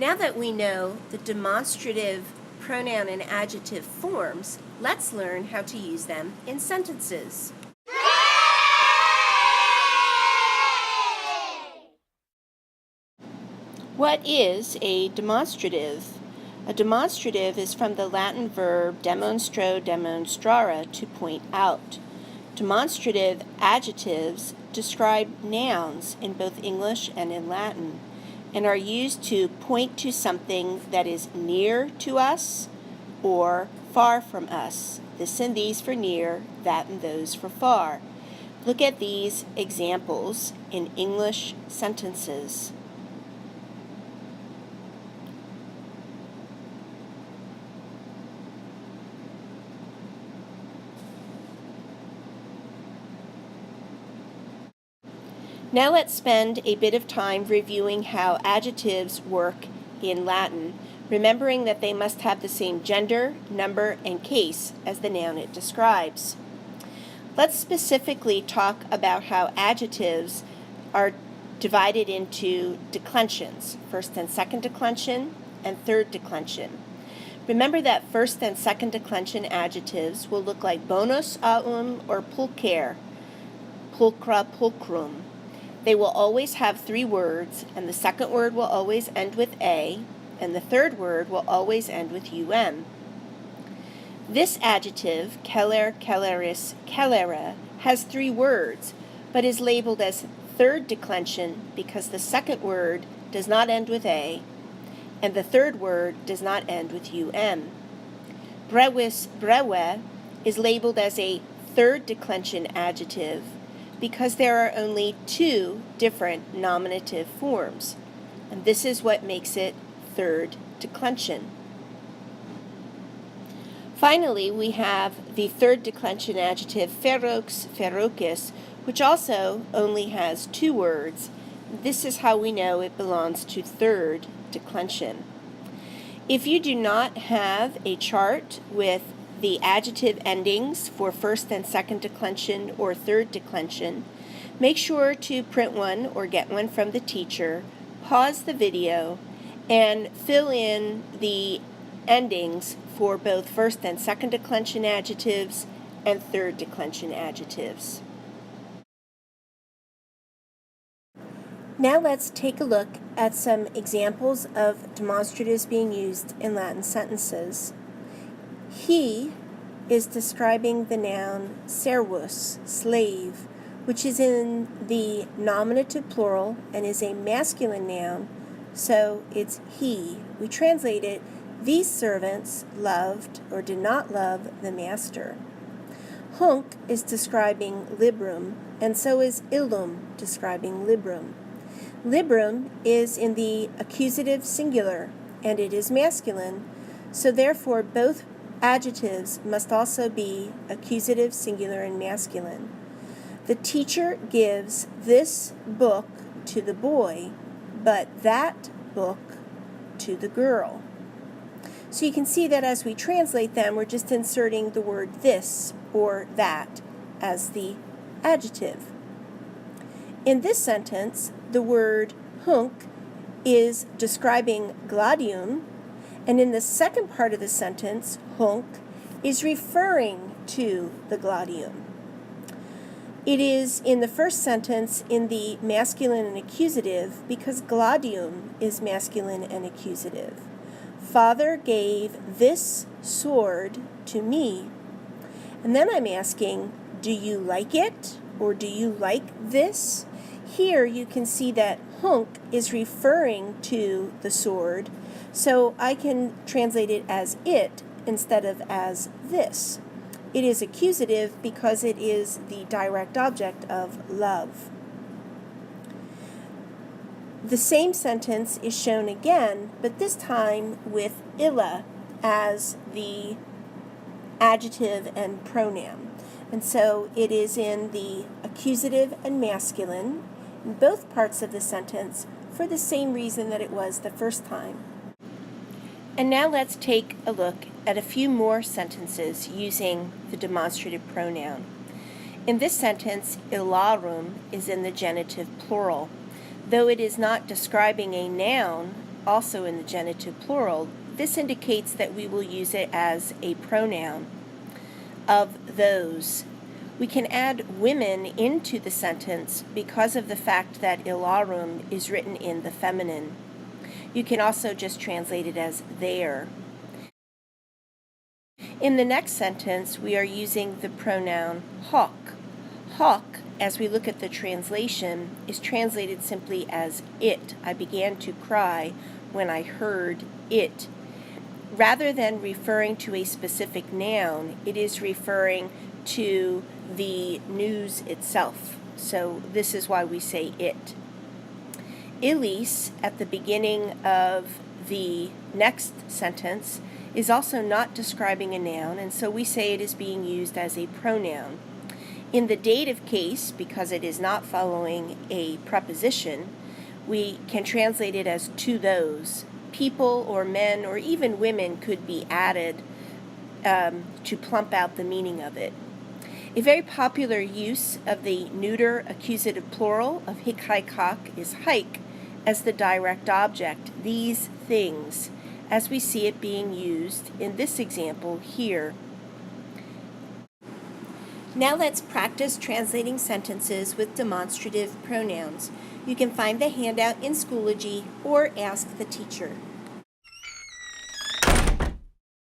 Now that we know the demonstrative pronoun and adjective forms, let's learn how to use them in sentences. What is a demonstrative? A demonstrative is from the Latin verb demonstro, demonstrare, to point out. Demonstrative adjectives describe nouns in both English and in Latin, and are used to point to something that is near to us or far from us. This and these for near, that and those for far. Look at these examples in English sentences. Now let's spend a bit of time reviewing how adjectives work in Latin, remembering that they must have the same gender, number, and case as the noun it describes. Let's specifically talk about how adjectives are divided into declensions, first and second declension, and third declension. Remember that first and second declension adjectives will look like bonus aum or pulcher, pulcra, pulchrum. They will always have three words, and the second word will always end with a, and the third word will always end with um. This adjective, celer, celeris, celera, has three words, but is labeled as third declension because the second word does not end with a, and the third word does not end with Brevis, brewe is labeled as a third declension adjective because there are only two different nominative forms, and this is what makes it third declension. Finally, we have the third declension adjective ferox, ferocis, which also only has two words. This is how we know it belongs to third declension. If you do not have a chart with the adjective endings for first and second declension or third declension, make sure to print one or get one from the teacher, pause the video, and fill in the endings for both first and second declension adjectives and third declension adjectives. Now let's take a look at some examples of demonstratives being used in Latin sentences. He is describing the noun servus, slave, which is in the nominative plural and is a masculine noun, so it's he. We translate it, these servants loved or did not love the master. Hunc is describing librum, and so is illum, describing librum. Librum is in the accusative singular, and it is masculine, so therefore both adjectives must also be accusative singular and masculine. The teacher gives this book to the boy, but that book to the girl. So you can see that as we translate them, we're just inserting the word this or that as the adjective. In this sentence, the word hunc is describing gladium, and in the second part of the sentence, hunc is referring to the gladium. It is in the first sentence in the masculine and accusative because gladium is masculine and accusative. Father gave this sword to me. And then I'm asking, do you like it or do you like this? Here you can see that hunc is referring to the sword, so I can translate it as it instead of as this. It is accusative because it is the direct object of love. The same sentence is shown again, but this time with illa as the adjective and pronoun. And so it is in the accusative and masculine in both parts of the sentence for the same reason that it was the first time. And now let's take a look at a few more sentences using the demonstrative pronoun. In this sentence, illarum is in the genitive plural. Though it is not describing a noun, also in the genitive plural, this indicates that we will use it as a pronoun. Of those. We can add women into the sentence because of the fact that ilarum is written in the feminine. You can also just translate it as their. In the next sentence, we are using the pronoun hoc. Hoc, as we look at the translation, is translated simply as it. I began to cry when I heard it. Rather than referring to a specific noun, it is referring to the news itself. So this is why we say it. Illis, at the beginning of the next sentence, is also not describing a noun, and so we say it is being used as a pronoun. In the dative case, because it is not following a preposition, we can translate it as to those. People or men or even women could be added to plump out the meaning of it. A very popular use of the neuter accusative plural of hic, haec, hoc is haec as the direct object, these things, as we see it being used in this example here. Now let's practice translating sentences with demonstrative pronouns. You can find the handout in Schoology or ask the teacher.